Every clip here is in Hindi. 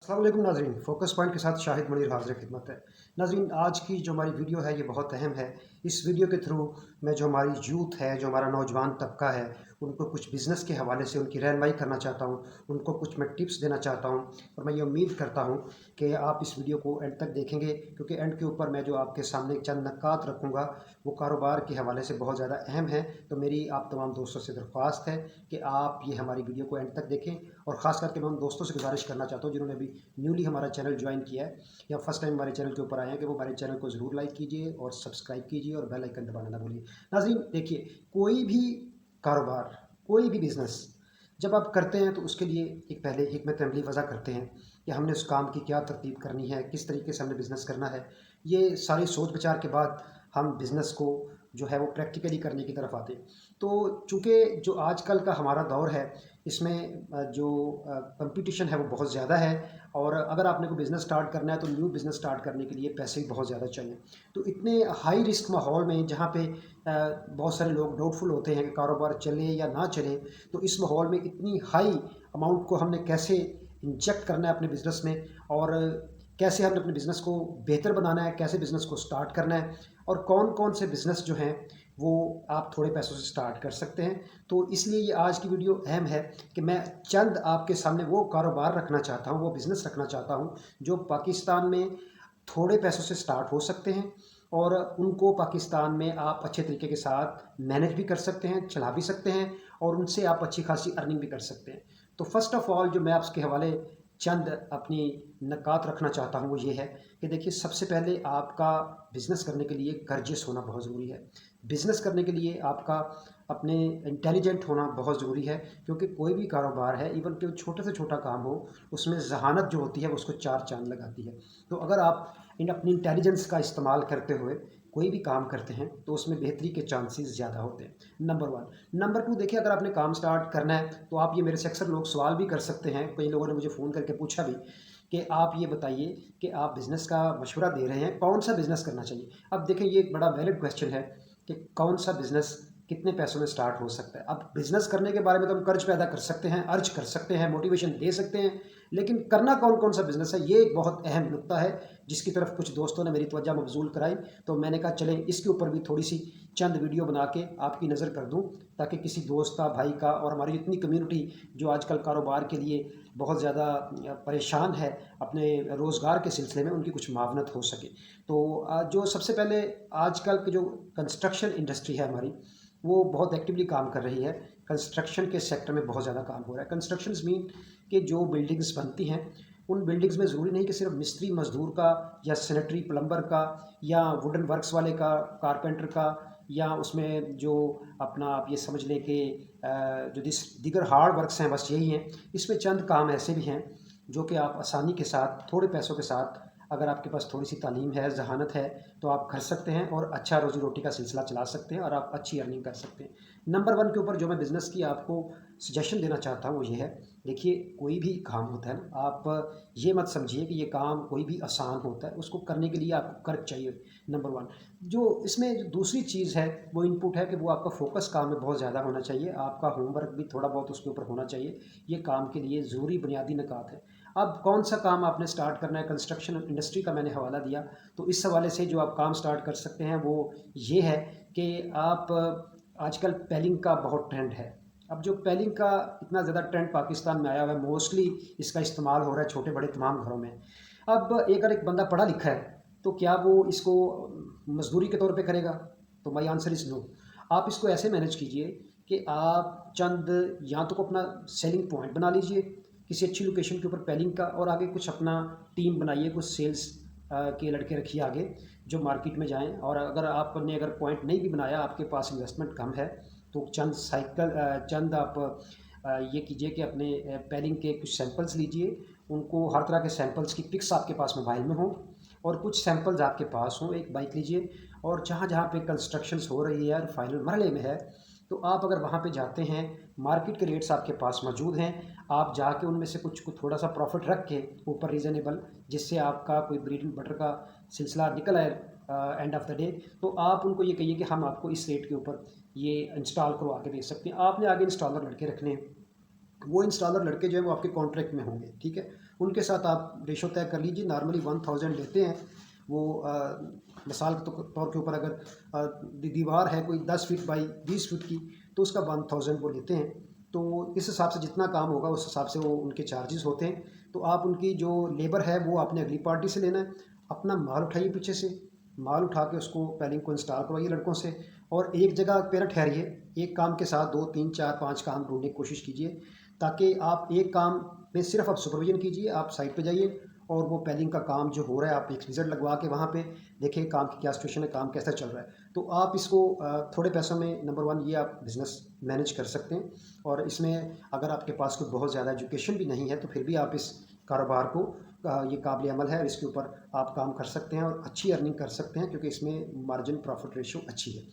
अस्सलाम वालेकुम नाज़रीन, फ़ोकस पॉइंट के साथ शाहिद मुनीर हाज़िर खिदमत है। नाज़रीन, आज की जो हमारी वीडियो है ये बहुत अहम है। इस वीडियो के थ्रू मैं जो हमारी यूथ है, जो हमारा नौजवान तबका है, उनको कुछ बिज़नेस के हवाले से उनकी रहनुमाई करना चाहता हूँ, उनको कुछ मैं टिप्स देना चाहता हूँ। और मैं ये उम्मीद करता हूँ कि आप इस वीडियो को एंड तक देखेंगे, क्योंकि एंड के ऊपर मैं जो आपके सामने चंद नक्कात रखूँगा वो कारोबार के हवाले से बहुत ज़्यादा अहम है। तो मेरी आप तमाम दोस्तों से दरख्वास्त है कि आप ये हमारी वीडियो को एंड तक देखें। और ख़ास करके मैं उन दोस्तों से गुजारिश करना चाहता हूँ जिन्होंने अभी न्यूली हमारा चैनल ज्वाइन किया है या फर्स्ट टाइम हमारे चैनल के ऊपर आए हैं, कि वो हमारे चैनल को ज़रूर लाइक कीजिए और सब्सक्राइब कीजिए और बेल आइकन दबाना ना भूलिए। नाज़रीन देखिए, कोई भी कारोबार, कोई भी बिज़नेस जब आप करते हैं तो उसके लिए एक पहले हिकमत अमली वज़ा करते हैं कि हमने उस काम की क्या तरतीब करनी है, किस तरीके से हमने बिज़नेस करना है। ये सारी सोच विचार के बाद हम बिज़नेस को जो है वो प्रैक्टिकली करने की तरफ आते हैं। तो चूँकि जो आजकल का हमारा दौर है, इसमें जो कंपटीशन है वो बहुत ज़्यादा है। और अगर आपने कोई बिज़नेस स्टार्ट करना है तो न्यू बिज़नेस स्टार्ट करने के लिए पैसे भी बहुत ज़्यादा चाहिए। तो इतने हाई रिस्क माहौल में जहाँ पे बहुत सारे लोग डाउटफुल होते हैं कि कारोबार चले या ना चले, तो इस माहौल में इतनी हाई अमाउंट को हमने कैसे इंजेक्ट करना है अपने बिज़नेस में, और कैसे हमने अपने बिज़नेस को बेहतर बनाना है, कैसे बिज़नेस को स्टार्ट करना है, और कौन कौन से बिज़नेस जो हैं वो आप थोड़े पैसों से स्टार्ट कर सकते हैं। तो इसलिए ये आज की वीडियो अहम है कि मैं चंद आपके सामने वो कारोबार रखना चाहता हूँ, वो बिज़नेस रखना चाहता हूँ जो पाकिस्तान में थोड़े पैसों से स्टार्ट हो सकते हैं, और उनको पाकिस्तान में आप अच्छे तरीके के साथ मैनेज भी कर सकते हैं, चला भी सकते हैं, और उनसे आप अच्छी खासी अर्निंग भी कर सकते हैं। तो फर्स्ट ऑफ़ ऑल जो मैं आपके हवाले चंद अपनी नकात रखना चाहता हूँ वो ये है कि देखिए, सबसे पहले आपका बिज़नेस करने के लिए कर्जस होना बहुत ज़रूरी है। बिज़नेस करने के लिए आपका अपने इंटेलिजेंट होना बहुत ज़रूरी है, क्योंकि कोई भी कारोबार है, इवन कि छोटे से छोटा काम हो, उसमें ज़हानत जो होती है वो उसको चार चाँद लगाती है। तो अगर आप अपनी इंटेलिजेंस का इस्तेमाल करते हुए कोई भी काम करते हैं तो उसमें बेहतरी के चांसेस ज़्यादा होते हैं। Number one. नंबर टू, देखिए, अगर आपने काम स्टार्ट करना है तो आप ये मेरे से अक्सर लोग सवाल भी कर सकते हैं, कई लोगों ने मुझे फ़ोन करके पूछा भी कि आप ये बताइए कि आप बिज़नेस का मशवरा दे रहे हैं, कौन सा बिज़नेस करना चाहिए। अब देखें, ये एक बड़ा वैलिड क्वेश्चन है कि कौन सा बिज़नेस कितने पैसों में स्टार्ट हो सकता है। अब बिज़नेस करने के बारे में तो हम कर्ज पैदा कर सकते हैं, अर्ज कर सकते हैं, मोटिवेशन दे सकते हैं, लेकिन करना कौन कौन सा बिज़नेस है, ये एक बहुत अहम नुक्ता है जिसकी तरफ कुछ दोस्तों ने मेरी तवज्जो मबज़ूल कराई। तो मैंने कहा चलें इसके ऊपर भी थोड़ी सी चंद वीडियो बना के आपकी नज़र कर दूं, ताकि किसी दोस्त का, भाई का, और हमारी इतनी कम्युनिटी जो आजकल कारोबार के लिए बहुत ज़्यादा परेशान है अपने रोज़गार के सिलसिले में, उनकी कुछ मावनत हो सके। तो जो सबसे पहले आजकल की जो कंस्ट्रक्शन इंडस्ट्री है हमारी, वो बहुत एक्टिवली काम कर रही है। कंस्ट्रक्शन के सेक्टर में बहुत ज़्यादा काम हो रहा है। कंस्ट्रक्शंस मीन कि जो बिल्डिंग्स बनती हैं, उन बिल्डिंग्स में ज़रूरी नहीं कि सिर्फ मिस्त्री मज़दूर का, या सैनिटरी प्लम्बर का, या वुडन वर्क्स वाले का, कारपेंटर का, या उसमें जो अपना आप ये समझ लें कि जो दीगर हार्ड वर्क्स हैं, बस यही हैं। इसमें चंद काम ऐसे भी हैं जो कि आप आसानी के साथ, थोड़े पैसों के साथ, अगर आपके पास थोड़ी सी तालीम है, ज़हानत है, तो आप कर सकते हैं और अच्छा रोज़ी रोटी का सिलसिला चला सकते हैं और आप अच्छी अर्निंग कर सकते हैं। नंबर वन के ऊपर जो मैं बिज़नेस की आपको सजेशन देना चाहता हूँ वो ये है, देखिए, कोई भी काम होता है ना, आप ये मत समझिए कि ये काम कोई भी आसान होता है, उसको करने के लिए आपको कर्ज चाहिए। Number one. जो इसमें जो दूसरी चीज़ है वो इनपुट है कि वो आपका फोकस काम में बहुत ज़्यादा होना चाहिए, आपका होमवर्क भी थोड़ा बहुत उसके ऊपर होना चाहिए। ये काम के लिए ज़रूरी बुनियादी निकात है। अब कौन सा काम आपने स्टार्ट करना है, कंस्ट्रक्शन इंडस्ट्री का मैंने हवाला दिया, तो इस हवाले से जो आप काम स्टार्ट कर सकते हैं वो ये है कि आप आजकल पेलिंग का बहुत ट्रेंड है। अब जो पेलिंग का इतना ज़्यादा ट्रेंड पाकिस्तान में आया हुआ है, मोस्टली इसका इस्तेमाल हो रहा है छोटे बड़े तमाम घरों में। अब एक बंदा पढ़ा लिखा है, तो क्या वो इसको मजदूरी के तौर पे करेगा? तो माई आंसर इज़ नो। आप इसको ऐसे मैनेज कीजिए कि आप चंद, या तो अपना सेलिंग पॉइंट बना लीजिए किसी अच्छी लोकेशन के ऊपर पेलिंग का, और आगे कुछ अपना टीम बनाइए, कुछ सेल्स के लड़के रखिए आगे जो मार्केट में जाएं। और अगर आपने अगर पॉइंट नहीं भी बनाया, आपके पास इन्वेस्टमेंट कम है, तो चंद साइकिल, चंद आप ये कीजिए कि अपने पेलिंग के कुछ सैंपल्स लीजिए, उनको हर तरह के सैंपल्स की पिक्स आपके पास मोबाइल में हों, और कुछ सैंपल्स आपके पास हों, एक बाइक लीजिए, और जहाँ जहाँ पे कंस्ट्रक्शंस हो रही है और फाइनल मरहले में है, तो आप अगर वहाँ पे जाते हैं, मार्केट के रेट्स आपके पास मौजूद हैं, आप जाके उनमें से कुछ थोड़ा सा प्रॉफिट रख के ऊपर रीज़नेबल, जिससे आपका कोई ब्रेड एंड बटर का सिलसिला निकल आए एंड ऑफ द डे, तो आप उनको ये कहिए कि हम आपको इस रेट के ऊपर ये इंस्टॉल करवा के दे सकते हैं। आपने आगे इंस्टॉलर लड़के रखने हैं, वो इंस्टॉलर लड़के जो हैं वो आपके कॉन्ट्रैक्ट में होंगे, ठीक है। उनके साथ आप रेशो तय कर लीजिए। नॉर्मली 1000 लेते हैं वो। मिसाल के तौर के ऊपर अगर दीवार है कोई 10 फीट बाई 20 फीट की, तो उसका 1000 वो लेते हैं। तो इस हिसाब से जितना काम होगा उस हिसाब से वो उनके चार्जेस होते हैं। तो आप उनकी जो लेबर है वो आपने अगली पार्टी से लेना है। अपना माल उठाइए पीछे से, माल उठा के उसको पैलिंग को इंस्टॉल करवाइए लड़कों से, और एक जगह पे ना ठहरिए। एक काम के साथ 2 3 4 5 काम ढूंढने की कोशिश कीजिए, ताकि आप एक काम में सिर्फ आप सुपरविजन कीजिए। आप साइट पे जाइए और वो पैलिंग का काम जो हो रहा है आप एक विज़िट लगवा के वहाँ पे देखिए काम की क्या सिचुएशन है, काम कैसा चल रहा है। तो आप इसको थोड़े पैसों में नंबर 1 ये आप बिज़नेस मैनेज कर सकते हैं। और इसमें अगर आपके पास कोई बहुत ज़्यादा एजुकेशन भी नहीं है तो फिर भी आप इस कारोबार को ये काबिल अमल है और इसके ऊपर आप काम कर सकते हैं और अच्छी अर्निंग कर सकते हैं, क्योंकि इसमें मार्जिन प्रॉफिट रेशियो अच्छी है।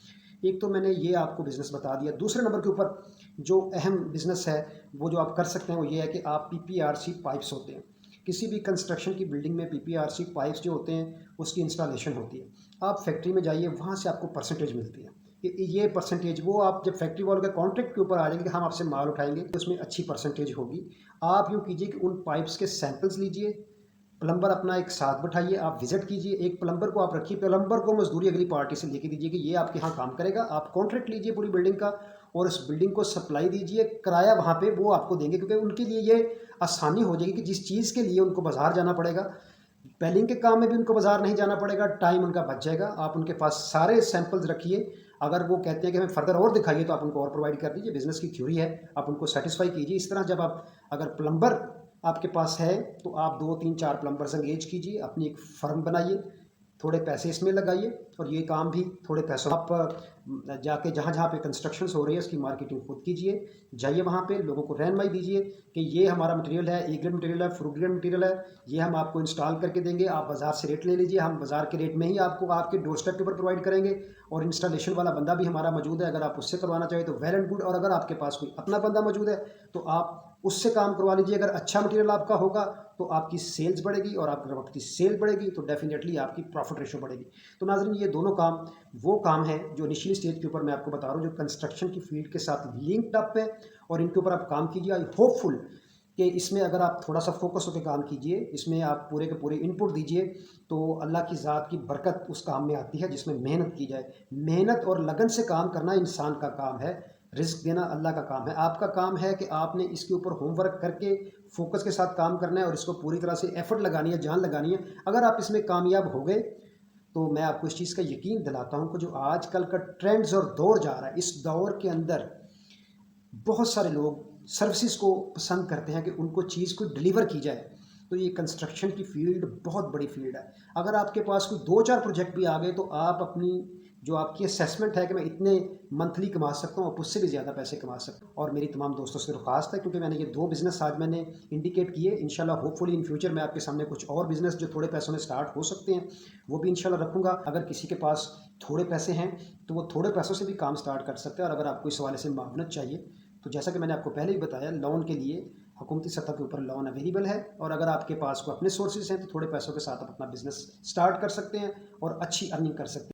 एक तो मैंने ये आपको बिज़नेस बता दिया। दूसरे नंबर के ऊपर जो अहम बिज़नेस है वो जो आप कर सकते हैं वो ये है कि आप पीपीआरसी पाइप्स होते हैं, किसी भी कंस्ट्रक्शन की बिल्डिंग में पीपीआरसी पाइप्स जो होते हैं उसकी इंस्टॉलेशन होती है। आप फैक्ट्री में जाइए, वहाँ से आपको परसेंटेज मिलती है। ये परसेंटेज वो आप जब फैक्ट्री वालों के कॉन्ट्रैक्ट के ऊपर आ जाएंगे कि हम आपसे माल उठाएंगे तो उसमें अच्छी परसेंटेज होगी। आप यूँ कीजिए कि उन पाइप्स के सैंपल्स लीजिए, प्लम्बर अपना एक साथ बैठाइए, आप विजिट कीजिए, एक प्लम्बर को आप रखिए, प्लम्बर को मजदूरी अगली पार्टी से लेके दीजिए कि ये आपके यहाँ काम करेगा। आप कॉन्ट्रैक्ट लीजिए पूरी बिल्डिंग का और उस बिल्डिंग को सप्लाई दीजिए, किराया वहाँ पे वो आपको देंगे, क्योंकि उनके लिए ये आसानी हो जाएगी कि जिस चीज़ के लिए उनको बाज़ार जाना पड़ेगा, पेलिंग के काम में भी उनको बाज़ार नहीं जाना पड़ेगा, टाइम उनका बच जाएगा। आप उनके पास सारे सैंपल्स रखिए। अगर वो कहते हैं कि हमें फर्दर और दिखाइए तो आप उनको और प्रोवाइड कर दीजिए। बिज़नेस की थ्योरी है, आप उनको सेटिस्फाई कीजिए। इस तरह जब आप अगर प्लम्बर आपके पास है तो आप 2 3 4 प्लम्बर्स एंगेज कीजिए, अपनी एक फर्म बनाइए, थोड़े पैसे इसमें लगाइए और ये काम भी थोड़े पैसों आप जाके जहाँ जहाँ पे कंस्ट्रक्शंस हो रही है उसकी मार्केटिंग खुद कीजिए। जाइए वहाँ पे लोगों को रहनुमाई दीजिए कि ये हमारा मटेरियल है, ए ग्रेड मटेरियल है, फ्रूट ग्रेड मटेरियल है, ये हम आपको इंस्टॉल करके देंगे, आप बाज़ार से रेट ले लीजिए, हम बाज़ार के रेट में ही आपको आपके डोर स्टेप के ऊपर प्रोवाइड करेंगे। और इंस्टॉलेशन वाला बंदा भी हमारा मौजूद है, अगर आप उससे करवाना चाहें तो वेल एंड गुड। और अगर आपके पास कोई अपना बंदा मौजूद है तो आप उससे काम करवा लीजिए। अगर अच्छा मटेरियल आपका होगा तो आपकी सेल्स बढ़ेगी, और अगर आपकी सेल बढ़ेगी तो डेफिनेटली आपकी प्रॉफिट रेशो बढ़ेगी। तो नाज़रीन, ये दोनों काम वो काम है जो इनिशियली स्टेज के ऊपर मैं आपको बता रहा हूँ, जो कंस्ट्रक्शन की फील्ड के साथ लिंक्ड अप है, और इनके ऊपर आप काम कीजिए। आई होपफुल कि इसमें अगर आप थोड़ा सा फोकस होकर काम कीजिए, इसमें आप पूरे के पूरे इनपुट दीजिए, तो अल्लाह की ज़ात की बरकत उस काम में आती है जिसमें मेहनत की जाए। मेहनत और लगन से काम करना इंसान का काम है, रिस्क देना अल्लाह का काम है। आपका काम है कि आपने इसके ऊपर होमवर्क करके फोकस के साथ काम करना है और इसको पूरी तरह से एफर्ट लगानी है, जान लगानी है। अगर आप इसमें कामयाब हो गए तो मैं आपको इस चीज़ का यकीन दिलाता हूँ कि जो आजकल का ट्रेंड्स और दौर जा रहा है, इस दौर के अंदर बहुत सारे लोग सर्विसेज को पसंद करते हैं कि उनको चीज़ को डिलीवर की जाए। तो ये कंस्ट्रक्शन की फील्ड बहुत बड़ी फील्ड है। अगर आपके पास कोई 2 4 प्रोजेक्ट भी आ गए तो आप अपनी जो आपकी असेसमेंट है कि मैं इतने मंथली कमा सकता हूँ, आप उससे भी ज़्यादा पैसे कमा सकते हैं। और मेरी तमाम दोस्तों से दरख्वास्त है, क्योंकि मैंने ये 2 बिज़नेस आज मैंने इंडिकेट किए, इंशाल्लाह होपफुली इन फ्यूचर मैं आपके सामने कुछ और बिज़नेस जो थोड़े पैसों में स्टार्ट हो सकते हैं वो भी इंशाल्लाह रखूँगा। अगर किसी के पास थोड़े पैसे हैं तो वो थोड़े पैसों से भी काम स्टार्ट कर सकते हैं। और अगर आपको इस हवाले से मावनत चाहिए तो जैसा कि मैंने आपको पहले ही बताया, लोन के लिए हुकूमती सतह के ऊपर लोन अवेलेबल है। और अगर आपके पास कोई अपने सोर्सेज हैं तो थोड़े पैसों के साथ आप अपना बिजनेस स्टार्ट कर सकते हैं और अच्छी अर्निंग कर सकते हैं।